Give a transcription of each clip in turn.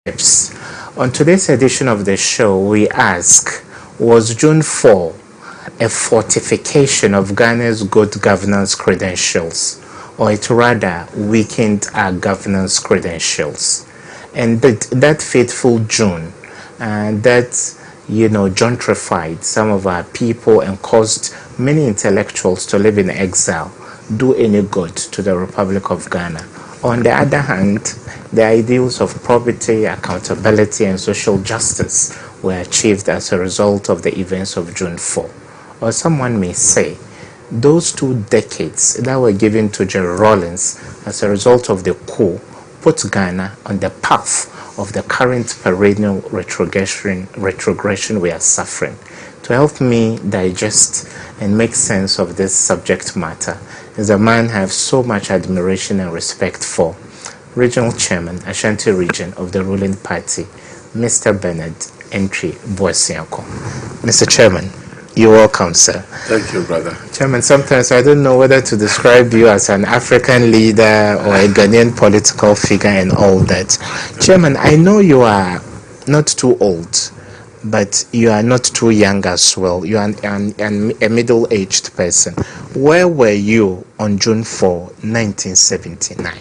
On today's edition of the show, we ask, was June 4 a fortification of Ghana's good governance credentials, or it rather weakened our governance credentials? And that fateful June, that gentrified some of our people and caused many intellectuals to live in exile, do any good to the Republic of Ghana? On the other hand, the ideals of probity, accountability, and social justice were achieved as a result of the events of June 4. Or someone may say, those 2 decades that were given to Jerry Rawlings as a result of the coup put Ghana on the path of the current perennial retrogression we are suffering. To help me digest and make sense of this subject matter is a man I have so much admiration and respect for, Regional Chairman, Ashanti Region of the ruling party, Mr. Bernard Entry Boasiako. Mr. Chairman, you're welcome, sir. Thank you, brother. Chairman, sometimes I don't know whether to describe you as an African leader or a Ghanaian political figure and all that. Chairman, I know you are not too old, but you are not too young as well. You are a middle-aged person. Where were you on June 4, 1979?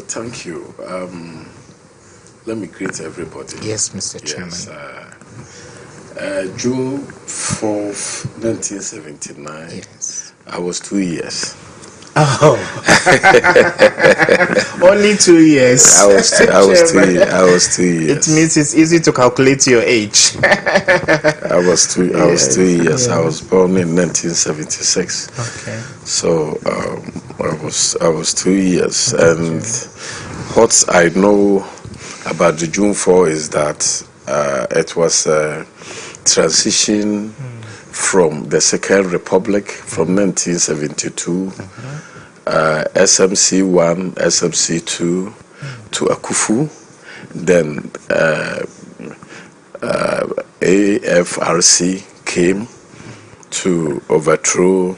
Thank you. Let me greet everybody. Yes, Mr. Chairman. June 4th, 1979. Yes. I was 2 years. Oh, only 2 years. I was 2 years. It means it's easy to calculate your age. I was 2 years. Yeah. I was born in 1976. Okay. So I was 2 years, and what I know about the June 4 is that it was a transition from the Second Republic from 1972, SMC 1, SMC 2 to Akufu, then AFRC came to overthrow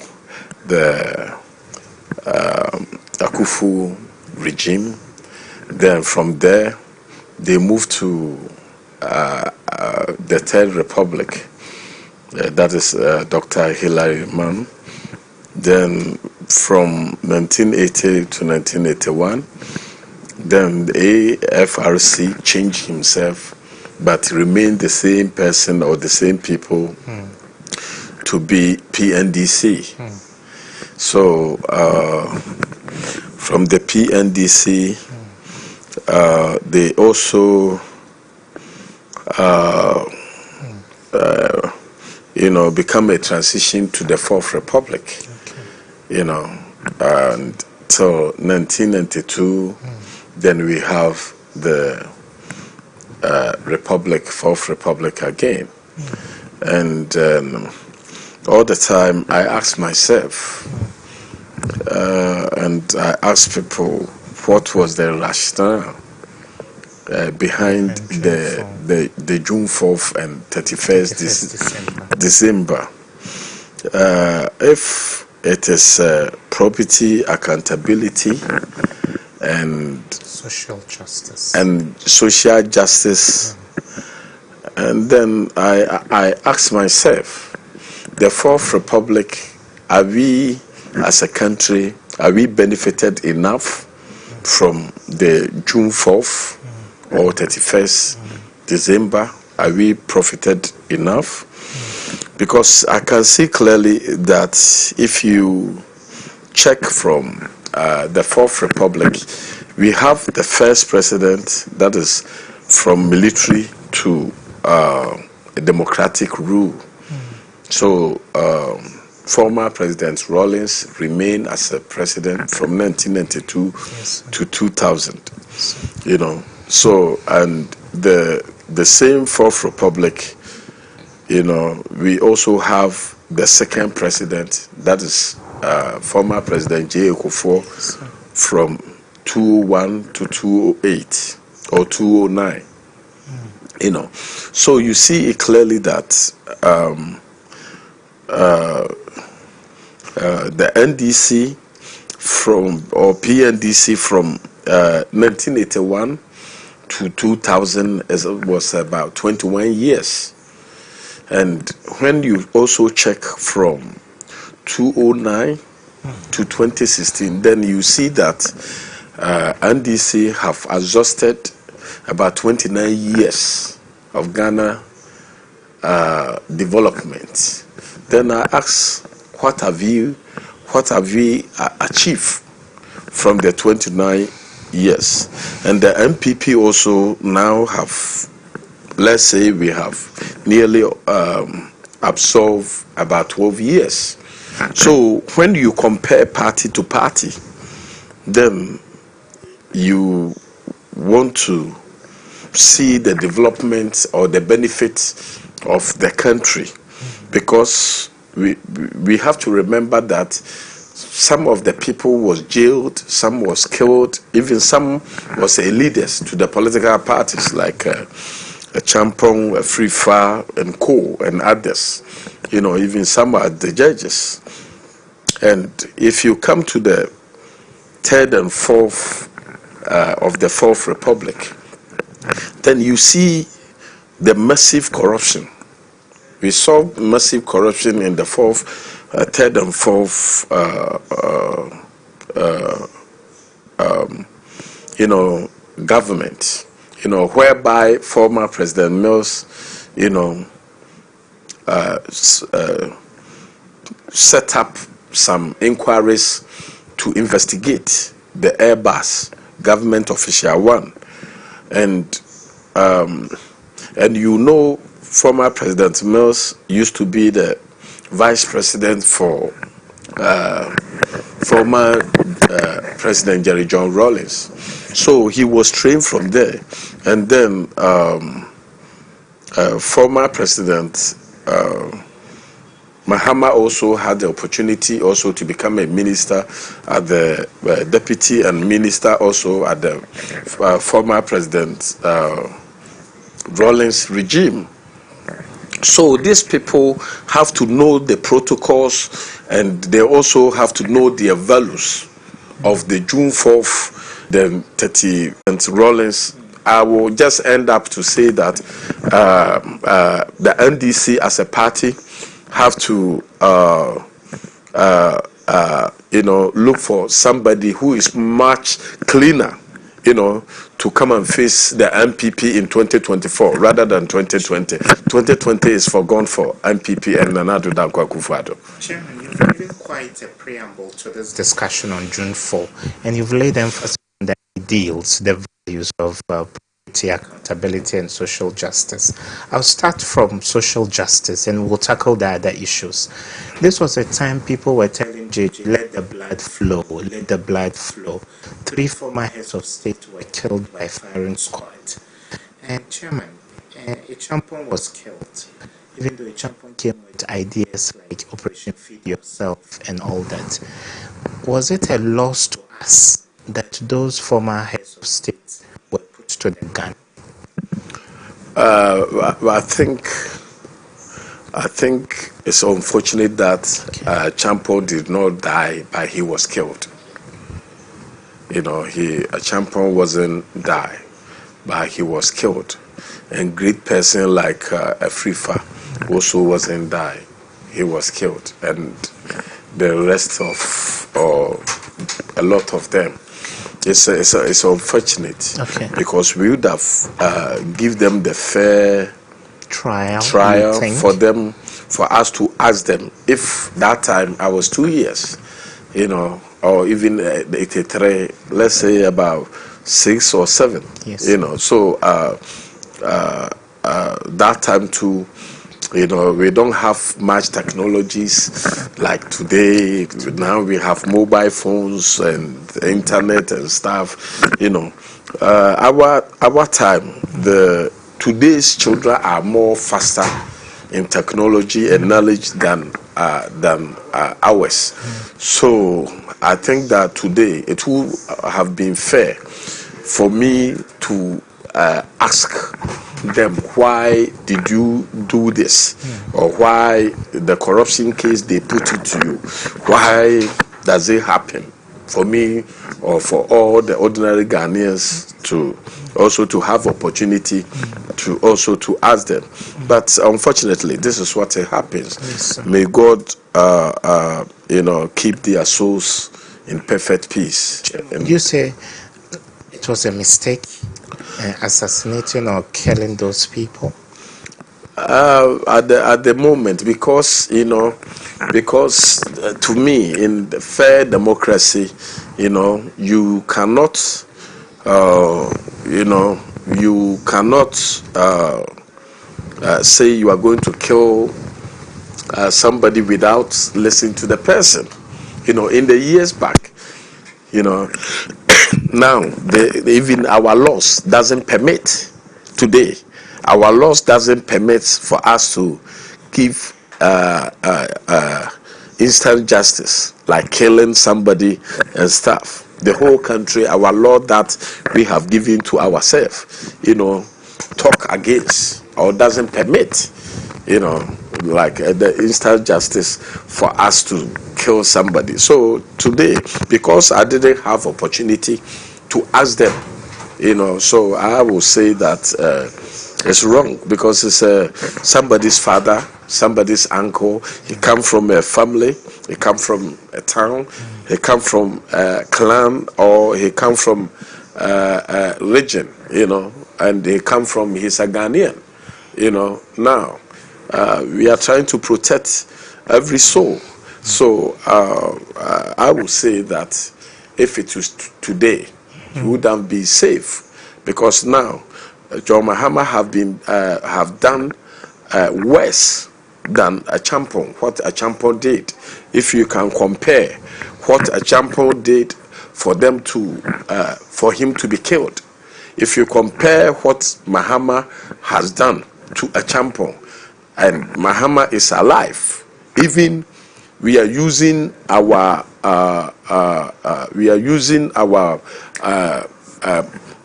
the Akufu regime. Then from there, they moved to the Third Republic. That is Dr. Hilary Mann. Then from 1980 to 1981, then the AFRC changed himself, but remained the same person or the same people to be PNDC. So from the PNDC, they also become a transition to the Fourth Republic, until 1992, then we have the Fourth Republic again. And all the time I ask myself, and I ask people, what was the rationale behind the June 4th and 31st December? If it is property, accountability, and social justice, and then I ask myself, the Fourth Republic, are we as a country, are we benefited enough from the June 4th or 31st December? Are we profited enough? Because I can see clearly that if you check from the Fourth Republic, we have the first president that is from military to a democratic rule. So former President Rawlings remained as a president from 1992 to 2000. So, and the same Fourth Republic, we also have the second president, that is former President J. Kufuor, from 2001 to 2008 or 2009. So you see it clearly that the NDC from, or PNDC from 1981 to 2000 was about 21 years. And when you also check from 2009 to 2016, then you see that NDC have adjusted about 29 years of Ghana development. Then I ask, what have we achieved from the 29 years? And the MPP also now have, let's say we have nearly absorbed about 12 years. So when you compare party to party, then you want to see the development or the benefits of the country, because we have to remember that some of the people was jailed, some was killed, even some was leaders to the political parties like Champong, Frifa, and Co, and others. Even some are the judges. And if you come to the third and fourth of the Fourth Republic, then you see the massive corruption. We saw massive corruption in the third and fourth, government, whereby former President Mills, set up some inquiries to investigate the Airbus government official one. And former President Mills used to be the vice president for former President Jerry John Rawlings. So he was trained from there. And then former President Mahama also had the opportunity also to become a minister at the deputy and minister also at the former President Rawlings regime. So these people have to know the protocols, and they also have to know their values of the June 4th, the 30th, and Rawlings. I will just end up to say that the NDC as a party have to look for somebody who is much cleaner, to come and face the MPP in 2024 rather than 2020. 2020 is forgone for MPP and Nana Addo Dankwa Akufo-Addo. Chairman, you've given quite a preamble to this discussion on June 4, and you've laid emphasis on the ideals, the values of property, accountability, and social justice. I'll start from social justice, and we'll tackle the other issues. This was a time people were telling JJ, let the blood flow, let the blood flow. 3 former heads of state were killed by firing squad. And Chairman, Champong was killed, even though Champong came with ideas like Operation Feed Yourself and all that. Was it a loss to us that those former heads of state were put to the gun? I think it's unfortunate that Champong did not die, but he was killed. Champong wasn't die, but he was killed. And great person like Afrifa also wasn't die, he was killed. And the rest of a lot of them, it's unfortunate, because we would have give them the fair trial for us to ask them if that time I was 2 years, or even 83, let's say about 6 or 7, so that time too, we don't have much technologies like today. Now we have mobile phones and internet and stuff. Our time, today's children are more faster in technology and knowledge than ours. So I think that today it would have been fair for me to ask them, why did you do this? Or why the corruption case they put it to you? Why does it happen? for me or for all the ordinary Ghanaians to also to have opportunity to also to ask them. But unfortunately, this is what happens. Yes, May God, keep their souls in perfect peace. You say it was a mistake assassinating or killing those people? At the moment, because to me, in the fair democracy, you cannot say you are going to kill somebody without listening to the person. In the years back, now even our laws doesn't permit today. Our laws doesn't permit for us to give instant justice, like killing somebody and stuff. The whole country, our law that we have given to ourselves, talk against or doesn't permit, like the instant justice for us to kill somebody. So today, because I didn't have opportunity to ask them, so I will say that it's wrong, because it's somebody's father, somebody's uncle. He come from a family, he come from a town, he come from a clan, or he come from a region, and he come from, he's a Ghanaian, Now, we are trying to protect every soul. So I will say that if it was today, he wouldn't be safe, because now John Mahama have done worse than a champion. What a champion did, if you can compare what a champion did for them to for him to be killed, if you compare what Mahama has done to a champion, and Mahama is alive, even we are using our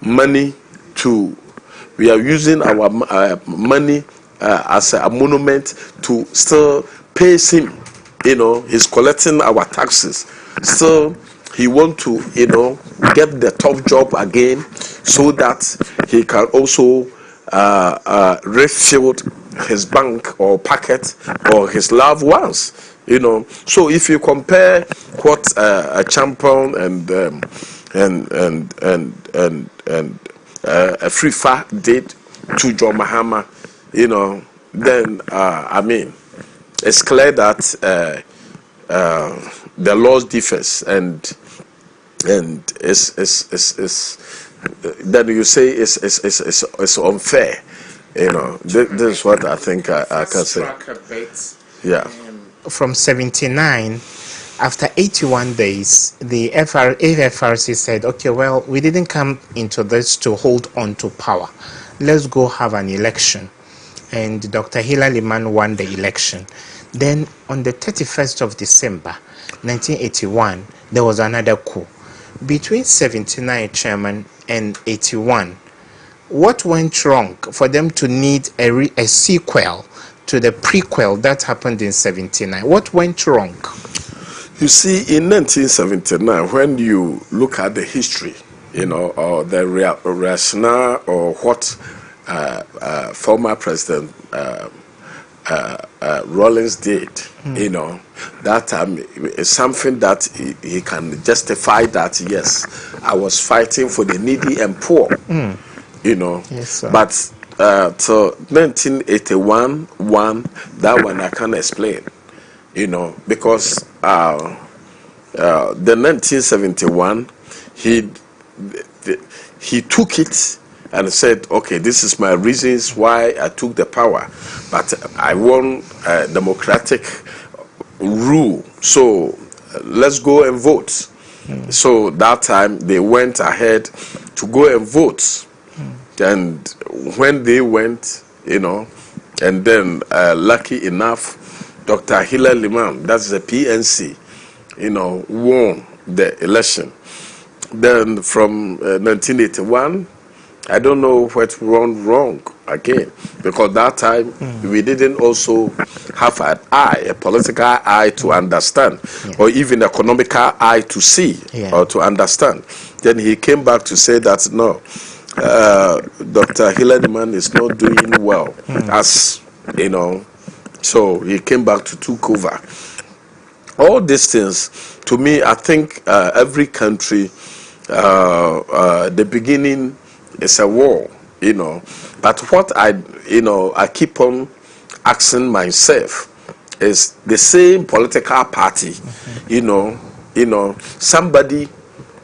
money to. We are using our money as a monument to still pay him. He's collecting our taxes. Still, he want to, get the top job again, so that he can also refill his bank or pocket or his loved ones. So if you compare what a champion and a free far did to John Mahama, then it's clear that the laws differs, and it's then you say it's unfair. This is what I think I can say. Yeah. From 79, after 81 days, the AFRC said, okay, well, we didn't come into this to hold on to power. Let's go have an election. And Dr. Hilary Liman won the election. Then on the 31st of December, 1981, there was another coup. Between 79, Chairman, and 81, what went wrong for them to need a sequel to the prequel that happened in 79? What went wrong? You see, in 1979, when you look at the history, or the rationale, or what former President Rawlings did, that time is something that he can justify that, yes, I was fighting for the needy and poor, Yes, sir. But till 1981, that one I can't explain, because the 1971, he took it and said, okay, this is my reasons why I took the power, but I want a democratic rule, so let's go and vote. So that time they went ahead to go and vote, and when they went, and then lucky enough, Dr. Hilary Liman, that's the PNC, won the election. Then from 1981, I don't know what went wrong, again, because that time we didn't also have an eye, a political eye to understand, or even economical eye to see or to understand. Then he came back to say that no, Dr. Hillerman is not doing well, as you know. So he came back to take over. All these things, to me, I think every country, the beginning is a war, you know. But what I keep on asking myself is the same political party, you know, somebody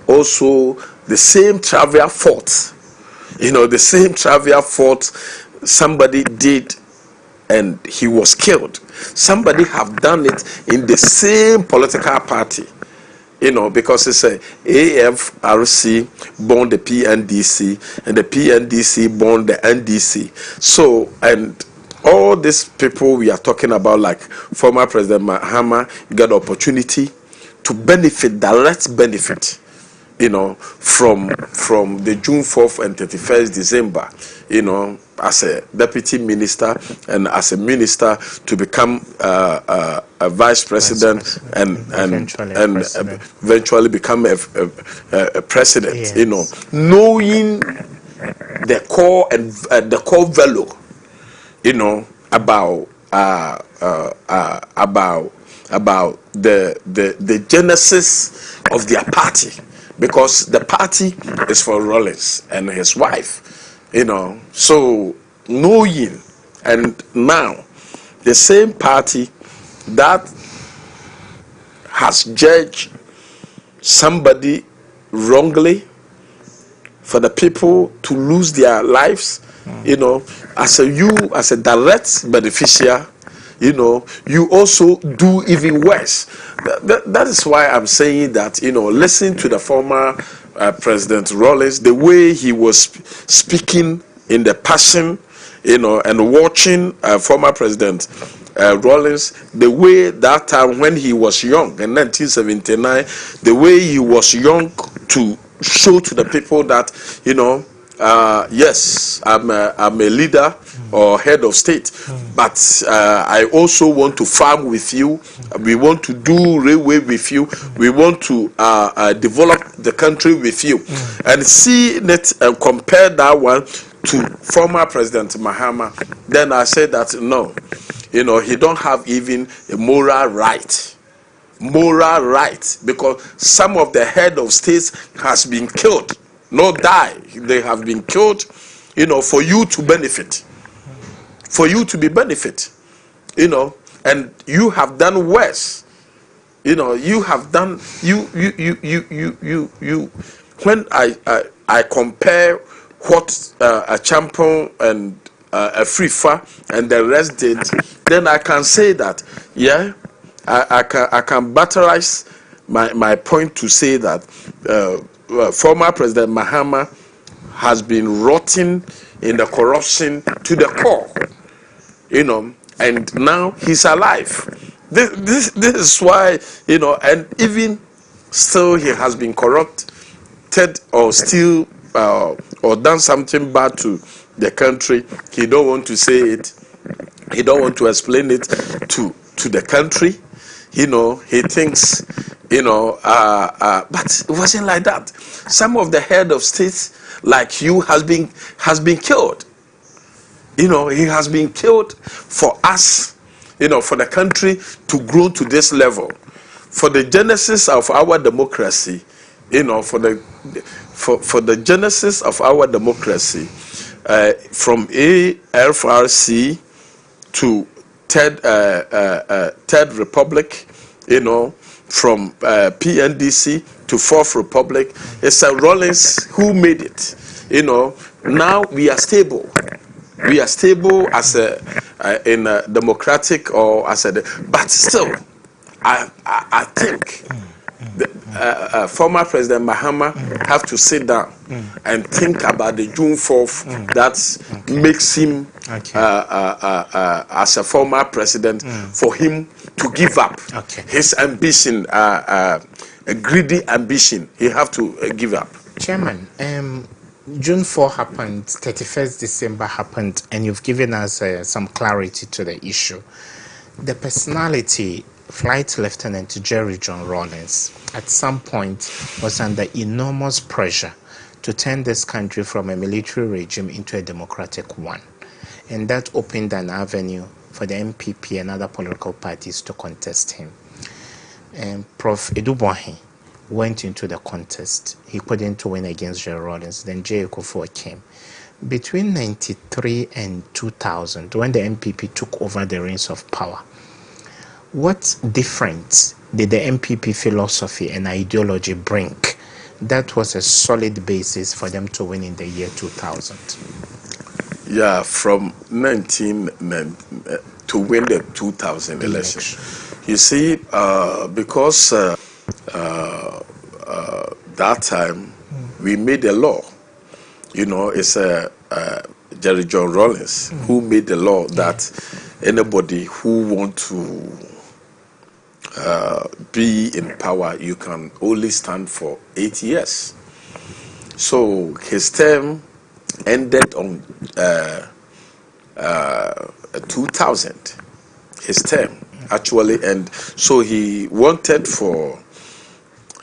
also the same trivial fault, the same trivial fault somebody did and he was killed. Somebody have done it in the same political party, because it's a AFRC born the PNDC and the PNDC born the NDC. So, and all these people we are talking about, like former President Mahama, got the opportunity to benefit, direct benefit, from the June 4th and 31st December, as a deputy minister and as a minister to become a vice president, and eventually become a president. Yes. Knowing the core and the core value, about the genesis of their party, because the party is for Rawlings and his wife. So knowing, and now the same party that has judged somebody wrongly for the people to lose their lives, as a direct beneficiary, you also do even worse. That is why I'm saying that, listen to the former President Rawlings, the way he was speaking in the passion, and watching former President Rawlings, the way that time when he was young in 1979, the way he was young to show to the people that, yes, I'm a leader or head of state, but I also want to farm with you. We want to do railway with you. We want to develop the country with you. And see it and compare that one to former President Mahama. Then I said that no, he don't have even a moral right, because some of the head of states has been killed, not die. They have been killed, for you to benefit. For you to be benefit, and you have done worse. You have done you. When I compare what a champion and a Frifa and the rest did, then I can say that I can batterize my point to say that former President Mahama has been rotting in the corruption to the core. And now he's alive. This is why, and even still he has been corrupted or still or done something bad to the country. He don't want to say it. He don't want to explain it to the country. He thinks, but it wasn't like that. Some of the head of states like you has been killed. He has been killed for us, for the country to grow to this level, for the genesis of our democracy, for the genesis of our democracy, from AFRC to Third Republic, from PNDC to Fourth Republic. It's a Rawlings who made it. Now we are stable. We are stable as in a democratic or as a, but still, I think the former President Mahama have to sit down and think about the June 4th that makes him as a former president for him to give up his ambition, a greedy ambition. He have to give up. Chairman, June 4 happened, 31st December happened, and you've given us some clarity to the issue. The personality, Flight Lieutenant Jerry John Rawlings, at some point was under enormous pressure to turn this country from a military regime into a democratic one. And that opened an avenue for the MPP and other political parties to contest him. And Prof. Edubwahi went into the contest. He couldn't win against Jerry Rawlings. Then J. Kufuor came. Between 93 and 2000, when the MPP took over the reins of power, what difference did the MPP philosophy and ideology bring that was a solid basis for them to win in the year 2000? Yeah, from 19 to win the 2000 election. You see, because that time we made a law. You know, it's Jerry John Rawlings who made the law that anybody who want to be in power, you can only stand for 8 years. So his term ended on 2000. His term actually, and so he wanted for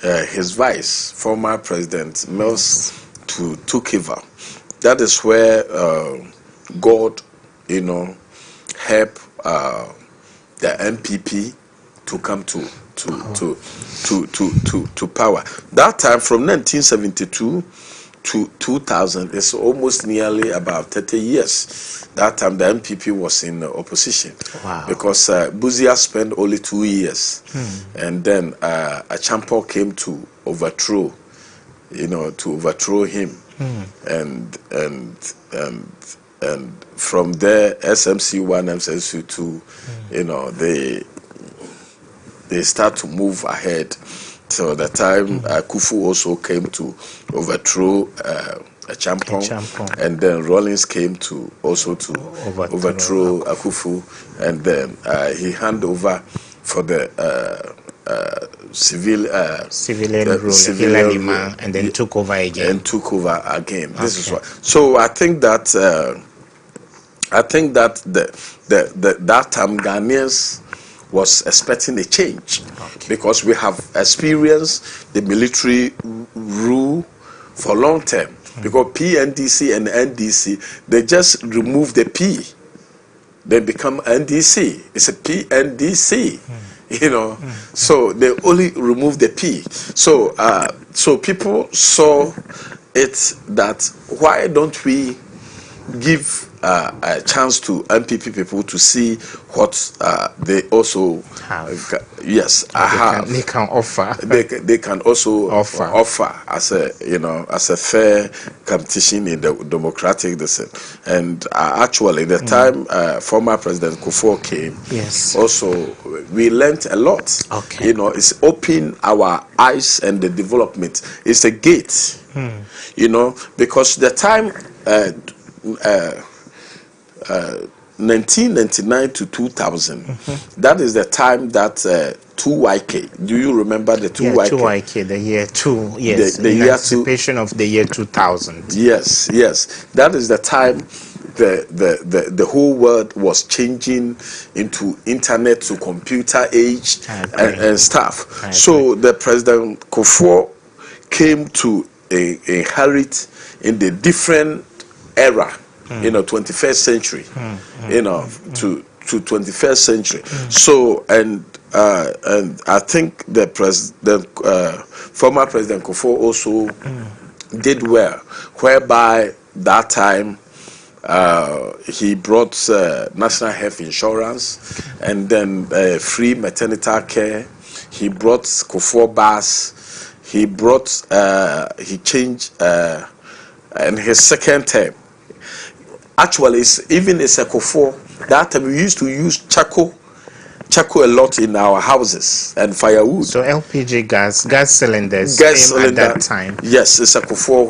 his vice, former President Mills, to take over. That is where God, you know, helped the MPP to come to power. That time, from 1972 to 2000, is almost nearly about 30 years. That time, the MPP was in opposition. Wow. Because Buzia spent only 2 years, and then a champion came to overthrow, you know, to overthrow him, and from there, SMC1, SMC2, you know, they start to move ahead. So the time Kufu also came to overthrow a champion, and then Rawlings came to also to overthrow Akufu, and then he handed over for the civilian rule, and then took over again. This is what. So I think that that time Ghanaians was expecting a change, because we have experienced the military rule for a long time. Because PNDC and NDC, they just remove the P, they become NDC. It's a PNDC, you know. So they only remove the P. So so people saw it that why don't we give a chance to MPP people to see what they also have. They can offer. They can also offer as a, you know, as a fair competition in the democratic decision. And actually, the time former President Kufuor came, also we learned a lot. You know, it's opened our eyes and the development. It's a gate. You know, because the time. 1999 to 2000, that is the time that 2YK, do you remember the 2YK? 2YK, the year 2, yes, the anticipation of the year 2000. Yes, that is the time the whole world was changing into internet to computer age and stuff. So the President Kufuor came to inherit in the different era, you know, 21st century, you know, to 21st century. So and I think the former President Kufuor also did well, whereby that time he brought national health insurance, and then free maternity care. He brought Kufuor bus. He brought he changed in his second term. Actually, even as a Kufuor, that time we used to use charcoal a lot in our houses and firewood. So LPG gas cylinders at that time. Yes, it's a Kufuor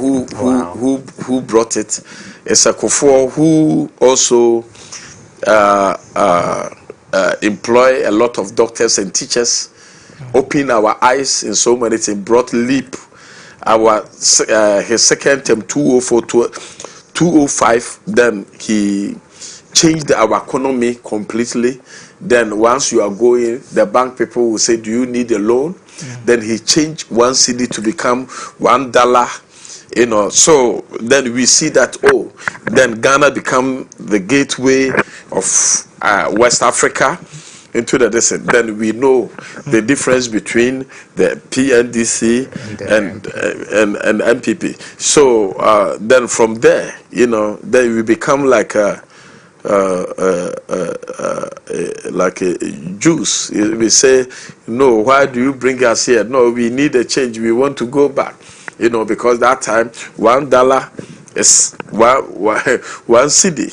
who brought it. It's a Kufuor who also employ a lot of doctors and teachers, open our eyes in so many things, brought LEAP his second term 204 to 205, then he changed our economy completely. Then once you are going, the bank people will say, do you need a loan? Then he changed 1 cedi to become $1. So then we see that, then Ghana become the gateway of West Africa into the desert. Then we know the difference between the PNDC and MPP. So then from there, then we become like a juice. We say, no, why do you bring us here? No, we need a change. We want to go back. Because that time $1 is one cedi.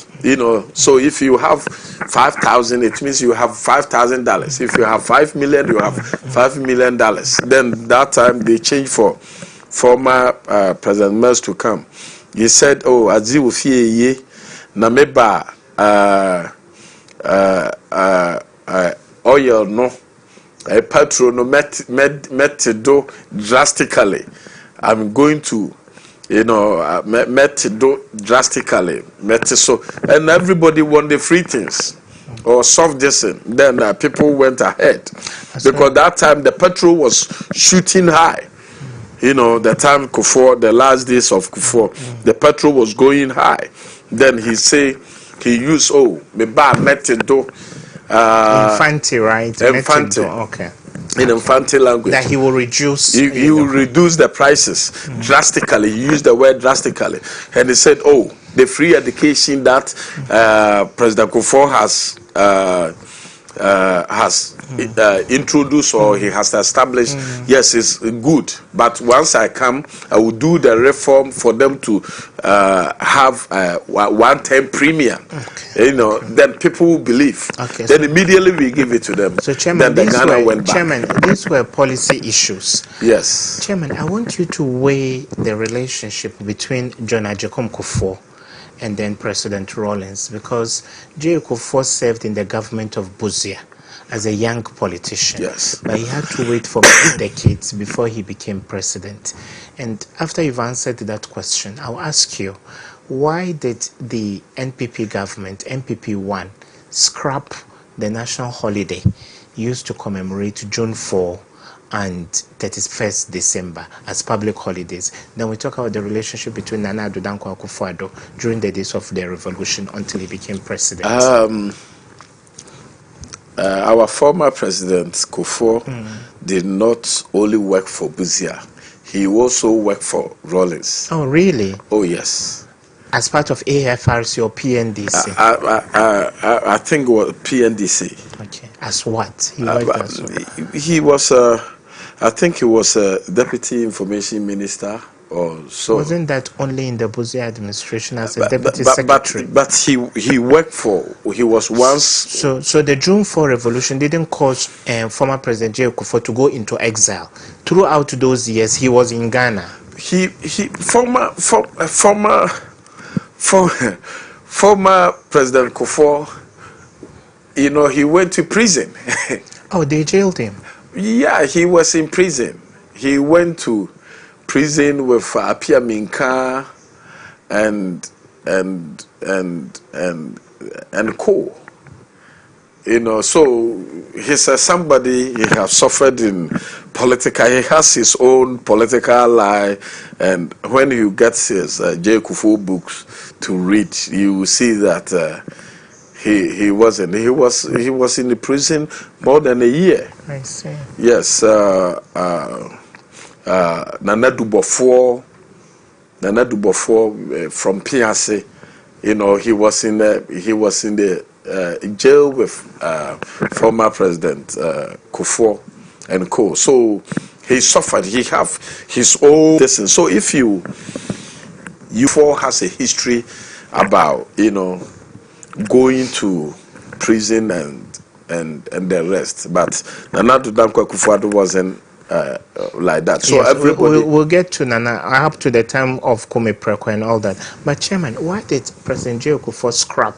So if you have 5,000, it means you have $5,000. If you have 5 million, you have $5 million. Then that time they changed for former President Mers to come. He said, Azi Ufie ye na meba oil no petrol no met do drastically. I'm going to met do drastically so, and everybody want the free things or soft distance. Then people went ahead. That's because right. That time the petrol was shooting high. The time Kufuor, the last days of Kufuor, the petrol was going high. Then he say he used me ba metido Infante, right? Infante. Okay. In Infante language, that he will reduce. He will reduce the prices drastically. He used the word drastically, and he said, the free education that President Kufuor has introduced or he has established, yes, it's good. But once I come, I will do the reform for them to have one-time premium. Okay. Then people will believe. Okay, then immediately we give it to them. So, Chairman, then the Ghana went back. Chairman, these were policy issues. Yes. Chairman, I want you to weigh the relationship between John Agyekum Kufuor and then President Rawlings, because J. Kufuor served in the government of Busia as a young politician. Yes. But he had to wait for many decades before he became president. And after you've answered that question, I'll ask you, why did the NPP government, NPP1, scrap the national holiday used to commemorate June 4 and 31st December as public holidays? Then we talk about the relationship between Nana Addo Dankwa Akufo-Addo during the days of the revolution until he became president. Our former president Kufuor did not only work for Busia, he also worked for Rawlings. Oh, really? Oh, yes. As part of AFRC or PNDC? I think it was PNDC. Okay. As what? He worked as what? He was, I think he was a deputy information minister or so. Wasn't that only in the Busia administration as a deputy secretary? But he worked for, he was once... So the June 4 revolution didn't cause former President J. Kufuor to go into exile. Throughout those years, he was in Ghana. Former President Kufuor, he went to prison. Oh, they jailed him? Yeah, he was in prison. He went to prison with Apia Minka and co. So he's somebody, he has suffered in political, he has his own political life, and when you get his J. Kufuor books to read, you will see that he was in the prison more than a year. I see. Yes, Nana Dubofour from PRC, he was in the jail with former President Kufuor and co. So he suffered. He have his own distance. So if you has a history about going to prison and the rest, but Nana Dankwa Akufo-Addo wasn't like that. So yes, everybody we'll get to Nana up to the time of Kume Preko and all that. But Chairman, why did President J. Kufuor scrap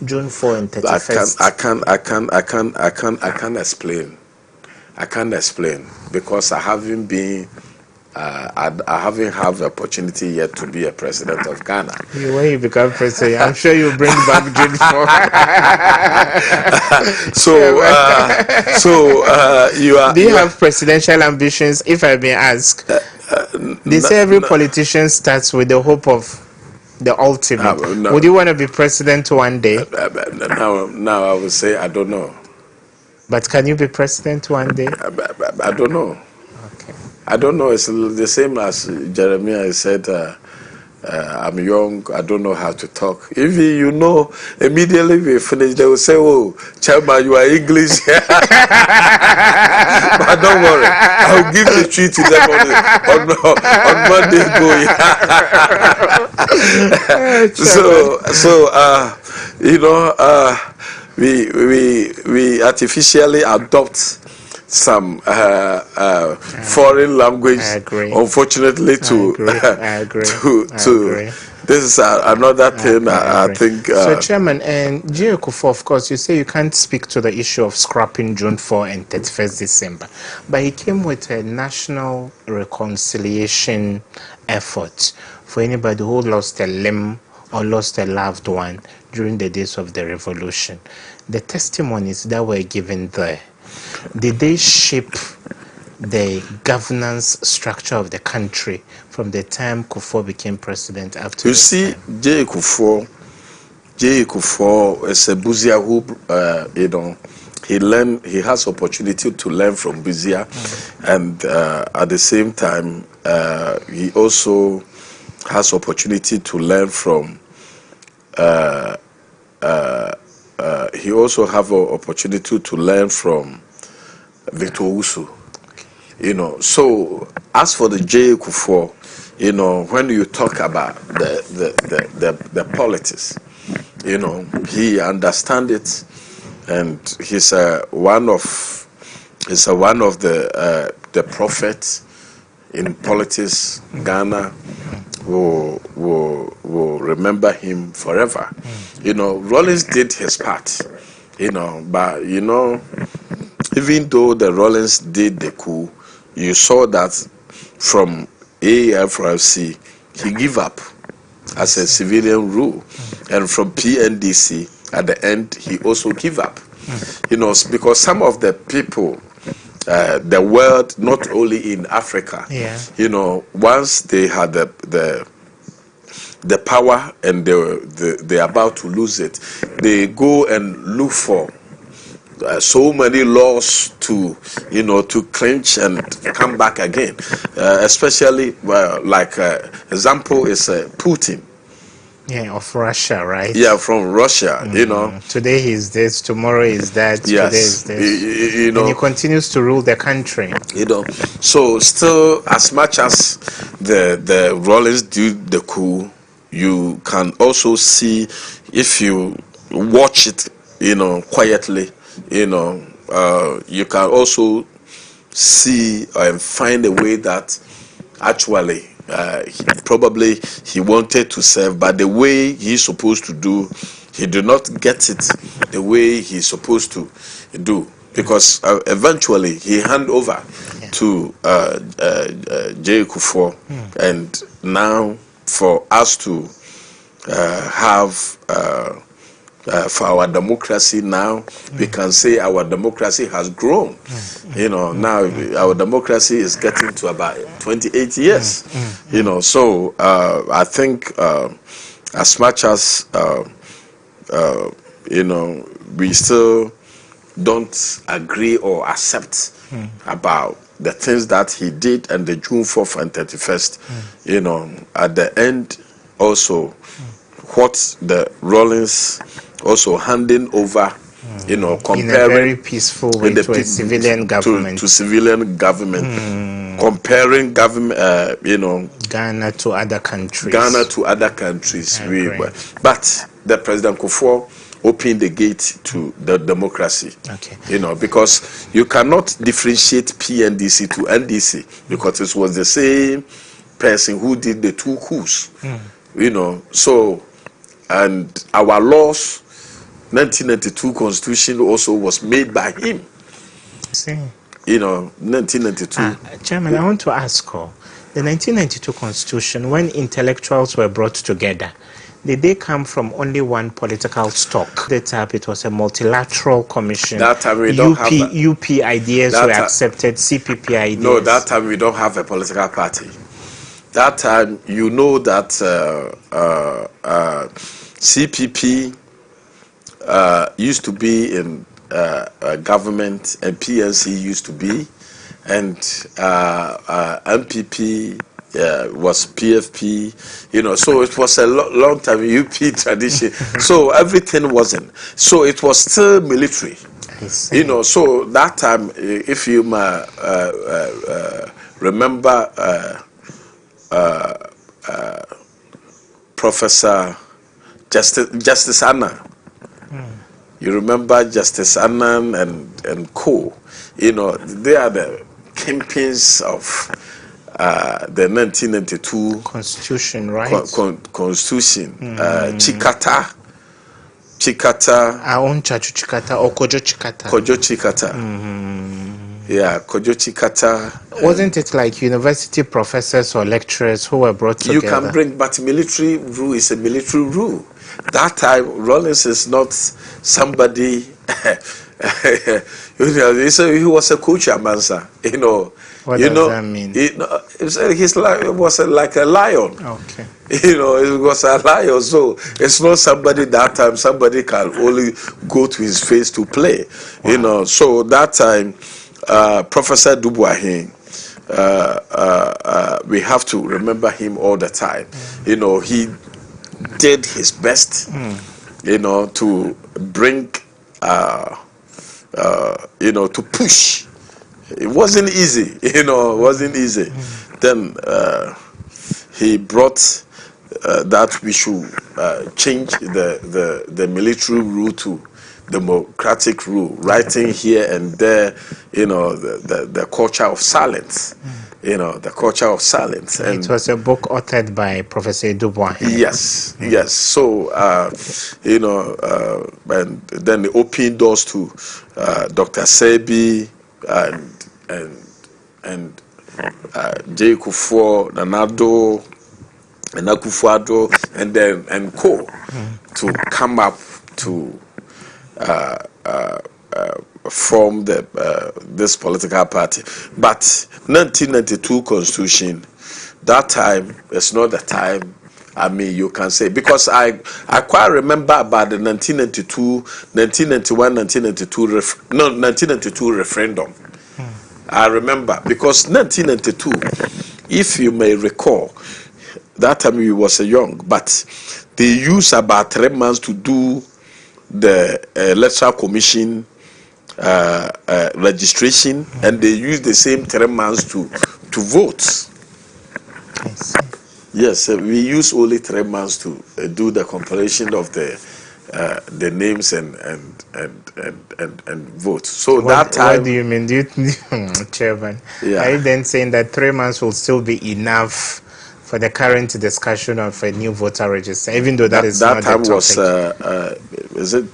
June 4 and 31st? I can't explain. I can't explain because I haven't been I haven't had the opportunity yet to be a president of Ghana. When you become president, I'm sure you bring back June 4. You are. Do you have presidential ambitions, if I may ask? They say every politician starts with the hope of the ultimate. No. Would you want to be president one day? Now I would say I don't know. But can you be president one day? I don't know. Okay. I don't know. It's the same as Jeremiah said. I'm young. I don't know how to talk. If you know, immediately we finish, they will say, "Oh, Chairman, you are English." But don't worry, I'll give the treat to them on Monday. We artificially adopt some foreign language. Unfortunately, I agree. This is another thing I think. So, Chairman, and J. Kufuor, of course, you say you can't speak to the issue of scrapping June 4 and 31st December, but he came with a national reconciliation effort for anybody who lost a limb or lost a loved one during the days of the revolution. The testimonies that were given there, did they shape the governance structure of the country from the time Kufuor became president up to? You see, J. Kufuor is a Buzia who, he has opportunity to learn from Buzia, and at the same time, he also has opportunity to learn from. He also have an opportunity to learn from Victor Usu. So as for the J. Kufuor, when you talk about the politics, he understands it, and he's one of the prophets in politics. Ghana will remember him forever. Rawlings did his part, but even though the Rawlings did the coup, you saw that from AFRC, he gave up as a civilian rule. And from PNDC, at the end, he also gave up. Because some of the people, the world, not only in Africa, once they had the power and they're about to lose it, they go and look for so many laws to clinch and come back again. Especially, example is Putin. Yeah, of Russia, right? Yeah, from Russia, Today he's this, tomorrow is that, yes. Today is this. And he continues to rule the country. So still, as much as the Rawlings did the coup, you can also see, if you watch it, quietly, you can also see and find a way that actually he wanted to serve, but the way he's supposed to do, he did not get it the way he's supposed to do, because eventually he handed over to J. Kufuor, and now for us to have for our democracy now, we can say our democracy has grown. Now our democracy is getting to about 28 years. So I think as much as we still don't agree or accept about the things that he did and the June 4th and 31st, at the end also what the Rawlings also handing over, comparing in a very peaceful way to a civilian government. To civilian government, comparing government, Ghana to other countries. But the President Kufuor opened the gate to the democracy. Because you cannot differentiate PNDC to NDC, because it was the same person who did the two coups. So, and our laws, 1992 Constitution also was made by him. 1992. Chairman, I want to ask The 1992 Constitution, when intellectuals were brought together, did they come from only one political stock? That time it was a multilateral commission. That time we don't have UP ideas were accepted, CPP ideas. No, that time we don't have a political party. That time, you know that CPP used to be in government, and PNC used to be, and MPP was PFP, so it was a long time UP tradition. So everything wasn't. So it was still military. So that time, if you remember Professor Justice Annan. You remember Justice Annan and co. They are the kingpins of the 1992 Constitution, right? Constitution. Chikata. Our own Chachu Chikata or Kojo Chikata. Kojo Chikata. Yeah, Kojo Chikata. Wasn't it like university professors or lecturers who were brought together? You can bring, but military rule is a military rule. That time, Rollins is not somebody. He was a coach, Amansa. What does that mean? He was like a lion. Okay. It was a lion. So it's not somebody that time. Somebody can only go to his face to play. Wow. So that time, Professor Dubois, we have to remember him all the time. He did his best, to bring, to push. It wasn't easy, Then he brought that we should change the military rule to democratic rule, writing here and there, the culture of silence. The culture of silence. And it was a book authored by Professor Dubois. Yes. So, and then they opened doors to Dr. Sebi and J. Kufuor, Nanado, and Akufo-Addo, and co to come up to form this political party. But 1992 Constitution, that time is not the time. You can say, because I quite remember about the 1991, 1992 referendum. I remember, because 1992, if you may recall, that time we was young, but they used about 3 months to do the electoral commission registration, and they used the same 3 months to vote. I see. Yes, we use only 3 months to do the compilation of the names and vote. So that time. What do you mean, Chairman? Yeah. Are you then saying that 3 months will still be enough for the current discussion of a new voter register, even though that is not the topic? That time was, is it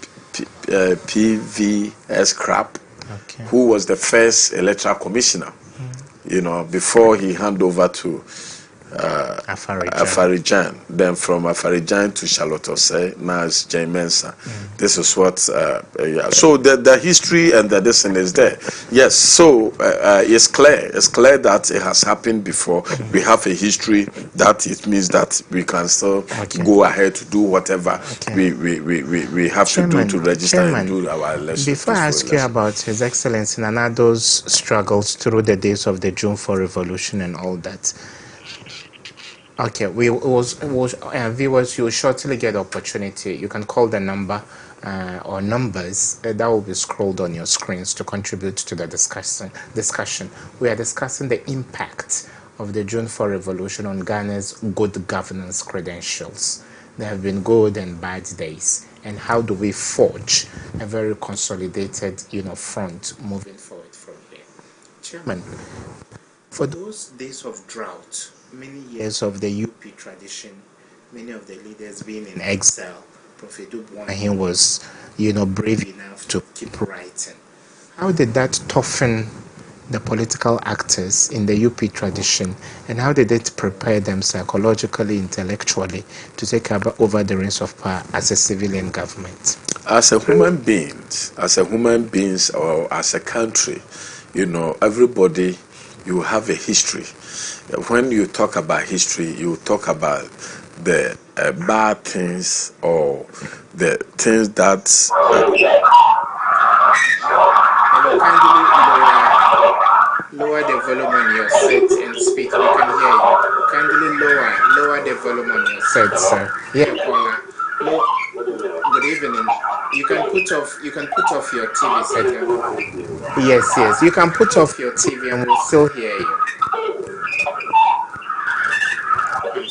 PVS Crap, who was the first electoral commissioner, before he handed over to Afarijan. Then from Afarijan to Charlotte Osei, now it's Jane Mensah. This is what, So the history and the lesson is there. Yes, so it's clear. It's clear that it has happened before. We have a history that it means that we can still go ahead to do whatever we have to do to register and do our elections. Before I ask you about His Excellency Nanado's struggles through the days of the June 4 revolution and all that, viewers, you will shortly get the opportunity. You can call the number or numbers that will be scrolled on your screens to contribute to the discussion. We are discussing the impact of the June 4 revolution on Ghana's good governance credentials. There have been good and bad days, and how do we forge a very consolidated, front moving forward from here? Chairman, for those days of drought, many years of the UP tradition, many of the leaders being in exile, Prophet Dubois was, brave enough to keep writing. How did that toughen the political actors in the UP tradition, and how did it prepare them psychologically, intellectually to take over the reins of power as a civilian government? As a human beings, or as a country, everybody, you have a history. When you talk about history, you talk about the bad things or the things that. Lower the volume on your set and speak. We can hear you. Kindly lower the volume on your set, sir. Yeah, Paula. No. Good evening. You can put off your TV set. Yes. You can put off your TV and we'll still hear you. I'm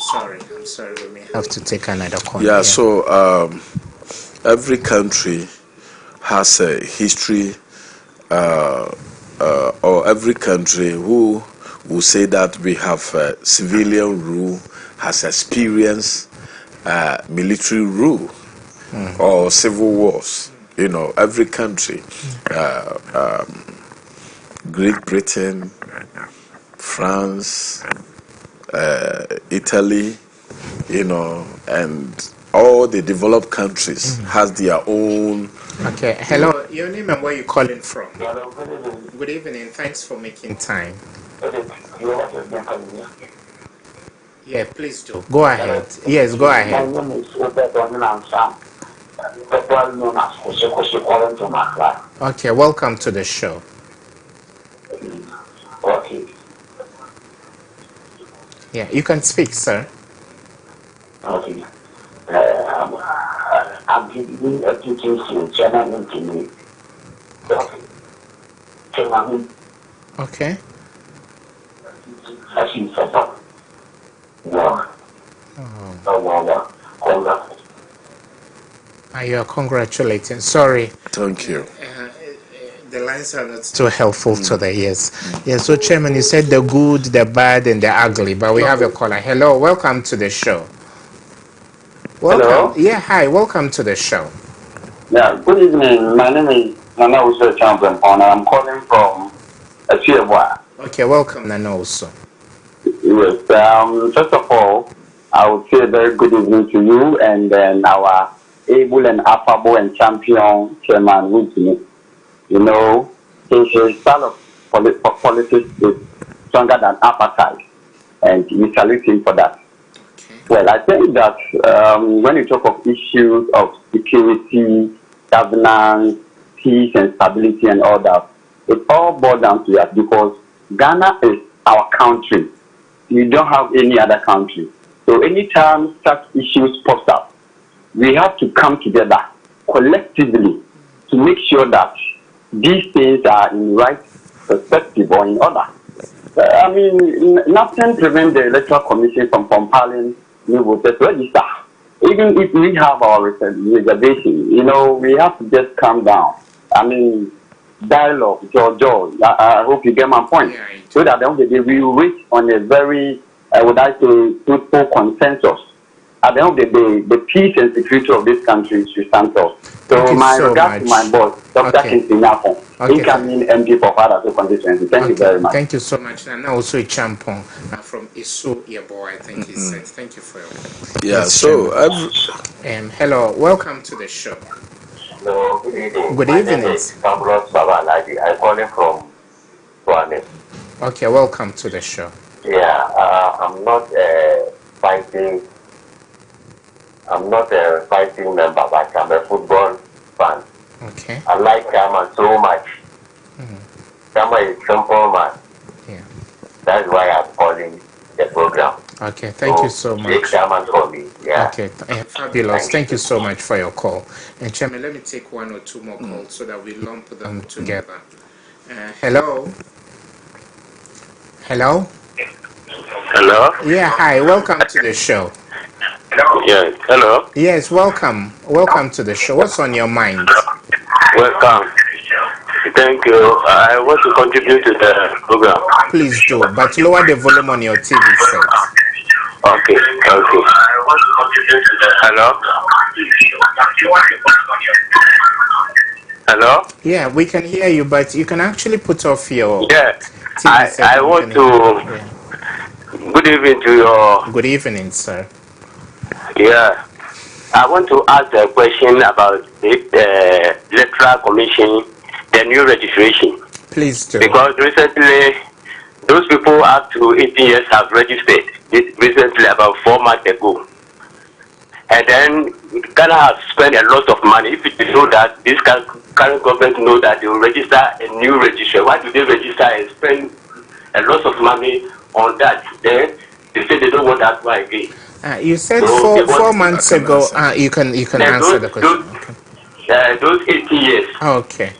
sorry. We may have to take another call. Yeah. So every country has a history. Or every country who will say that we have civilian rule has experienced military rule or civil wars. Every country, Great Britain, France, Italy, and all the developed countries has their own. Okay, hello, your name and where you calling from? Good evening, thanks for making time. Yeah, please do. Go ahead. Yes, go ahead. My name is Irbard Ibrahim. Okay, welcome to the show. Okay. Yeah, you can speak, sir. Okay. I'm giving a teaching to China Wontumi. Okay. Actually, support. No. You're congratulating. Sorry. Thank you. The lines are not too helpful today, yes. Yeah, so Chairman, you said the good, the bad, and the ugly, but we have a caller. Hello, welcome to the show. Welcome. Hello? Yeah, hi, welcome to the show. Yeah, good evening. My name is Nana Uso Champion, and I'm calling from Achievwa. Okay, welcome, Nana also. Yes, first of all, I would say a very good evening to you and then our able and affable and champion Chairman Wontumi. His style of politics is stronger than appetite, and we salute him for that. Okay. Well, I think that when you talk of issues of security, governance, peace and stability and all that, it all boils down to that because Ghana is our country. We don't have any other country. So anytime such issues pops up, we have to come together collectively to make sure that these things are in right perspective or in order. Nothing prevents the Electoral Commission from compiling new voters register. Even if we have our reservation, we have to just calm down. Dialogue, Joe. I hope you get my point. Yeah, so that at the end of the day, we will reach on a very, fruitful consensus. At the end of the day, the peace and security of this country should stand us. So my regards to my boss, Dr. Kinsinafon, incoming MP for Father constituency. Thank you very much. Thank you so much. And also a champion from Isu Yabo, I think he said. Thank you for your Yeah, so hello, welcome to the show. Hello, good evening. Good evening. My name is Alhaji. I'm calling from Suwane. Okay, welcome to the show. Yeah, I'm not a fighting member, but I'm a football fan. Okay. I like Ghana so much. Ghana is a simple man. Yeah. That's why I'm calling the program. Okay, thank you so much. Take Ghana for me. Yeah. Okay, fabulous. Thank you so much for your call. And Chairman, let me take one or two more calls so that we lump them together. Hello? Hello? Hello? Yeah, hi. Welcome to the show. Yes, hello? Yes, welcome. Welcome to the show. What's on your mind? Welcome. Thank you. I want to contribute to the program. Please do, but lower the volume on your TV set. Okay. I want to contribute to the... Hello? Hello? Yeah, we can hear you, but you can actually put off your Yeah. TV set. I want to. Yeah. Good evening to your. Good evening, sir. Yeah. I want to ask a question about the electoral commission, the new registration. Please do. Because recently, those people up to 18 years have registered. This recently, about 4 months ago. And then Ghana has spent a lot of money. If you know that this current government know that they will register a new registration, why do they register and spend a lot of money on that? Then they say they don't want that one again. You said So four months ago. You can answer the question. Those 18 years. Okay.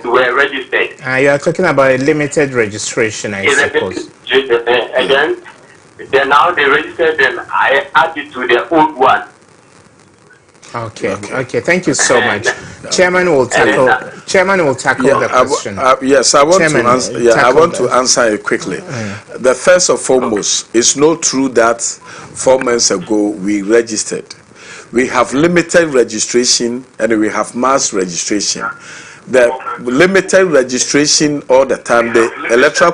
Were registered. You are talking about a limited registration, I suppose. And then now they registered them. I added to the old one. Okay. Thank you so much. Chairman will tackle the question. Yes, I want to answer. Yeah, I want to answer it quickly. The first and foremost, it's not true that 4 months ago we registered. We have limited registration and we have mass registration. The limited registration all the time. The Electoral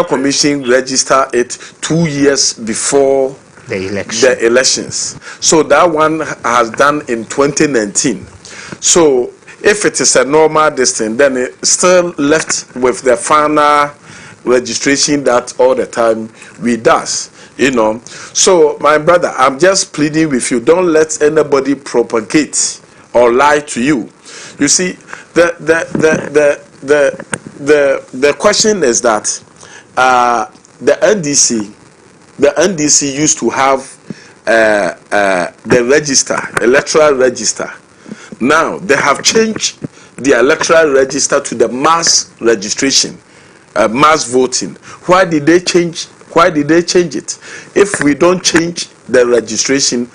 Commission register it 2 years before the elections. So that one has done in 2019. So if it is a normal distance, then it's still left with the final registration that all the time we does. So my brother, I'm just pleading with you, don't let anybody propagate or lie to you. You see, the question is that the NDC used to have the register, electoral register. Now they have changed the electoral register to the mass registration, mass voting. Why did they change it? If we don't change the registration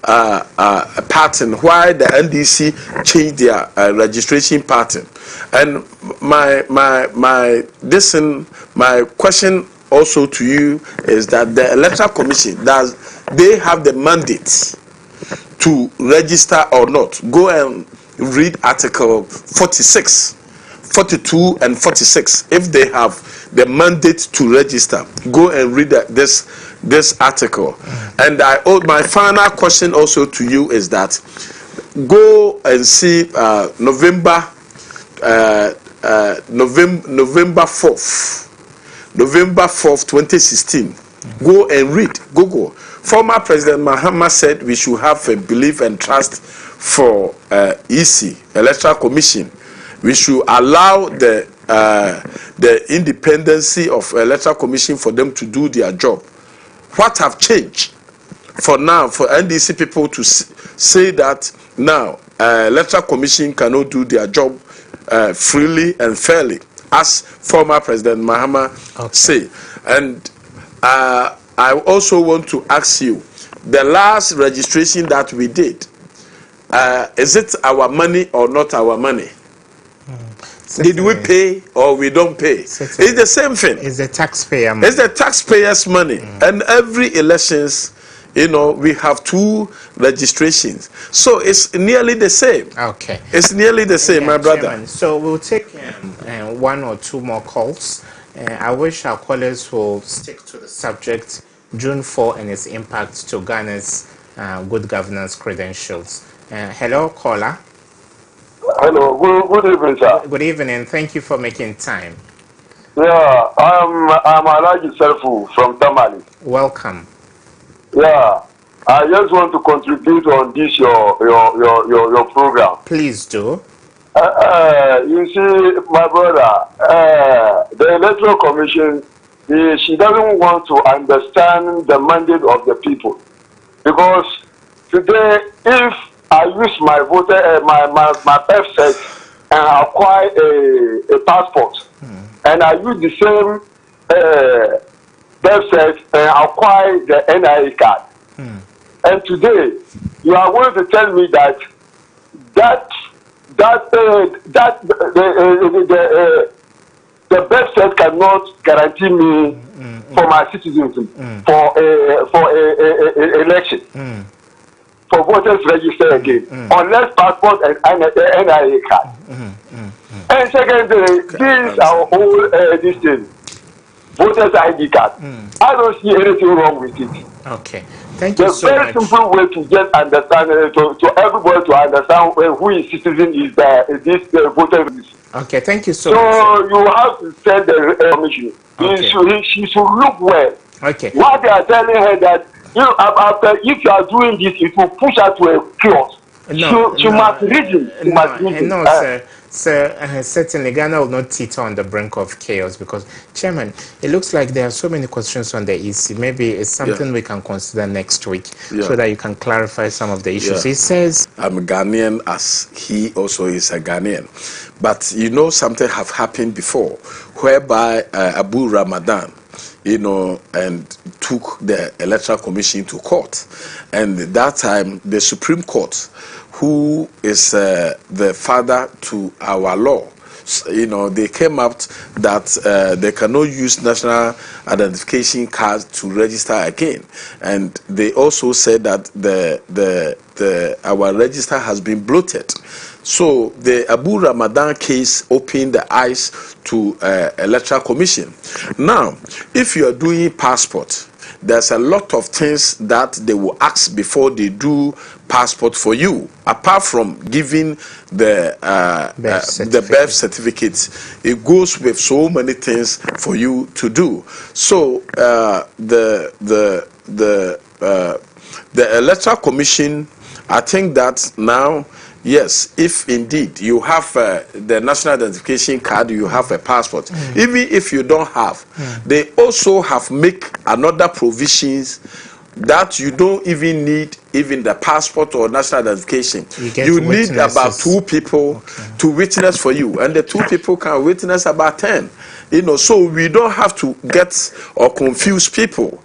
pattern, why the NDC changed their registration pattern? And my question also to you is that the Electoral Commission, they have the mandate to register or not? Go and read Article 46, 42 and 46. If they have the mandate to register, go and read this article. And my final question also to you is that go and see November 4th, 2016. Go and read. Google. Former President Mahama said we should have a belief and trust for EC, Electoral Commission. We should allow the independency of Electoral Commission for them to do their job. What have changed for now for NDC people to say that now Electoral Commission cannot do their job freely and fairly, as former President Mahama say? And I also want to ask you, the last registration that we did, is it our money or not our money? Did we pay or we don't pay? It's the same thing. It's the taxpayer money. It's the taxpayers' money. And every elections, we have 2 registrations. So it's nearly the same. Okay. It's nearly the same, my brother. Chairman, so we'll take 1 or 2 more calls. I wish our callers will stick to the subject, June 4 and its impact to Ghana's good governance credentials. Hello, caller. Hello, good evening, sir. Good evening. Thank you for making time. Yeah, I'm Alhaji Irbard from Tamale. Welcome. Yeah, I just want to contribute on this your program. Please do. You see, my brother, the Electoral Commission, she doesn't want to understand the mandate of the people, because today, if I use my voter, my birth cert and acquire a passport, and I use the same birth cert and acquire the NIA card, and today you are going to tell me that the birth cert cannot guarantee me for my citizenship for a election. for voters register again, unless passport and NIA card. And secondly, these are all this thing, voters ID card. I don't see anything wrong with it. Okay, thank you so very much. Simple way to just understand, to everybody to understand who is citizen is this voter. Okay, thank you so much. So you have to send the commission. Okay. She should look well. Okay. What they are telling her that, after if you are doing this, it will push her to a chaos. She must reason. She must reason. No, sir, certainly Ghana will not teeter on the brink of chaos because, Chairman, it looks like there are so many questions on the EC. Maybe it's something we can consider next week so that you can clarify some of the issues. He says, I'm Ghanaian as he also is a Ghanaian. But you know, something have happened before whereby Abu Ramadan, and took the Electoral Commission to court. And that time, the Supreme Court, who is the father to our law, they came out that they cannot use national identification cards to register again. And they also said that our register has been bloated. So the Abu Ramadan case opened the eyes to Electoral Commission. Now, if you are doing passport, there's a lot of things that they will ask before they do passport for you. Apart from giving the birth certificate, it goes with so many things for you to do. So the Electoral Commission, I think that now, yes, if indeed you have the national identification card, you have a passport. Even if you don't have, they also have make another provisions that you don't even need even the passport or national identification. You need about 2 people to witness for you, and the 2 people can witness about 10. So we don't have to get or confuse people.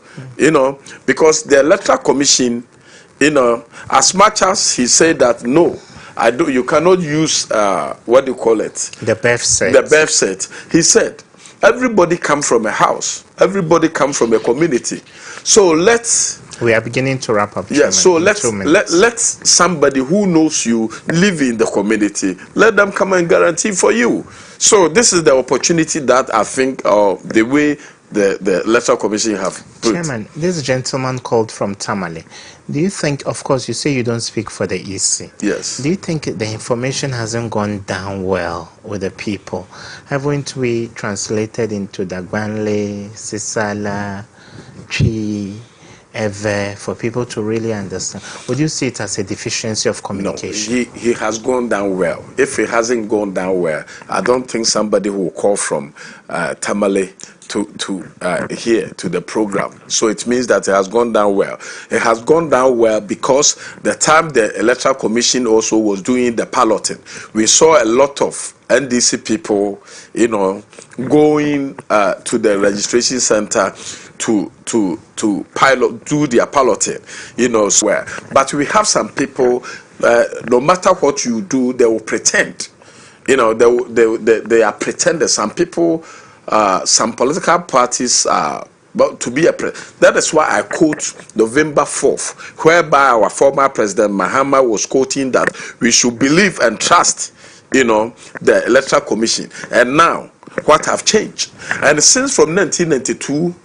Because the Electoral Commission, as much as he said that no, you cannot use what do you call it? The birth set. The birth set. He said, everybody come from a house. Everybody come from a community. So we are beginning to wrap up. Yeah. So let somebody who knows you live in the community. Let them come and guarantee for you. So this is the opportunity that I think, the way the Electoral Commission have put. Chairman, this gentleman called from Tamale. Do you think, of course, you say you don't speak for the EC. Yes. Do you think the information hasn't gone down well with the people? Haven't we translated into Dagbanle, Sisala, Chi, Ever, for people to really understand? Would you see it as a deficiency of communication? No, he has gone down well. If he hasn't gone down well, I don't think somebody will call from Tamale to here to the program. So it means that it has gone down well. It has gone down well because the time the Electoral Commission also was doing the balloting, we saw a lot of NDC people, going to the registration center to do their balloting, swear. But we have some people, no matter what you do, they will pretend. They are pretenders. Some people, some political parties are. But to be that is why I quote November 4th, whereby our former President Mahama was quoting that we should believe and trust, the Electoral Commission. And now, what have changed? And since from 1992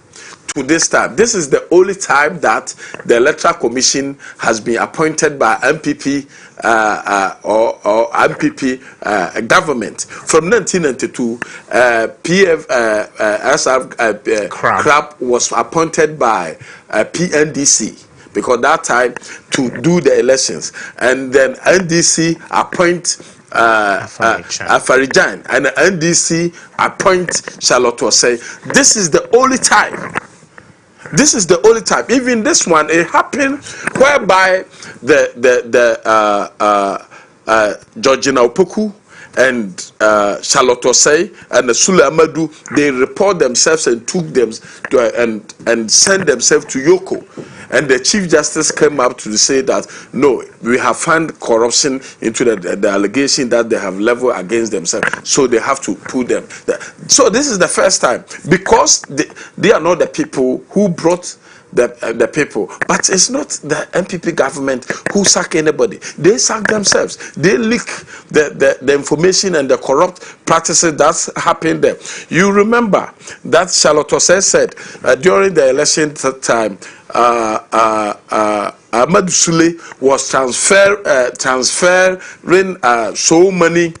to this time, this is the only time that the Electoral Commission has been appointed by MPP or MPP government. From 1992, Crab was appointed by PNDC. Because that time to do the elections, and then NDC appoint Afarijan, and the NDC appoint Charlotte Osei. This is the only time. This is the only time. Even this one, it happened whereby Georgina Opoku and Charlotte Osei and Sule Amadu, they report themselves and took them and sent themselves to Yoko. And the Chief Justice came up to say that, no, we have found corruption into the allegation that they have leveled against themselves. So they have to put them there. So this is the first time. Because they are not the people who brought the people. But it's not the MPP government who sack anybody. They sack themselves. They leak the information and the corrupt practices that's happened there. You remember that Charlotte Osei said during the election time, Ahmad Sule was transferring so many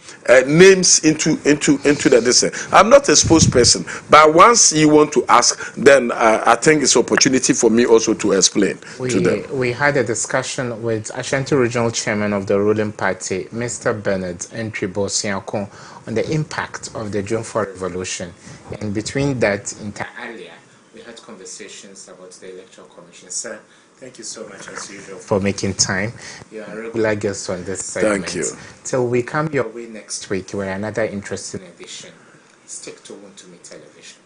names into the distance. I'm not a spokesperson, but once you want to ask, then I think it's opportunity for me also to explain to them. We had a discussion with Ashanti Regional Chairman of the ruling party, Mr. Bernard Entry-Bosianko, on the impact of the June 4 revolution. And between that, inter alia, we had conversations about the Electoral Commission. Sir, thank you so much, as usual, for making time. You are a regular guest on this segment. Thank you. Till we come your way next week with another interesting edition. Stick to Wontumi Television.